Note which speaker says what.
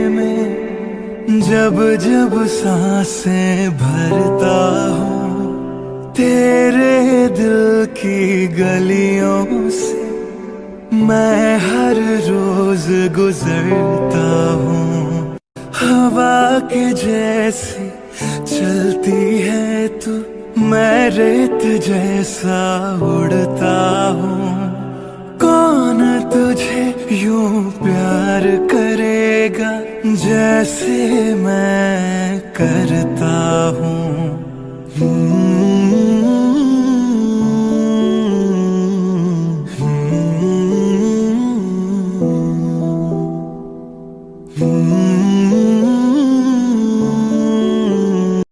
Speaker 1: में जब जब सांसें भरता हूँ, तेरे दिल की गलियों से मैं हर रोज गुजरता हूँ। हवा के जैसी चलती है तू, मैं रेत जैसा उड़ता हूँ। कौन तुझे यूं प्यार करेगा जैसे मैं करता हूँ। Hmm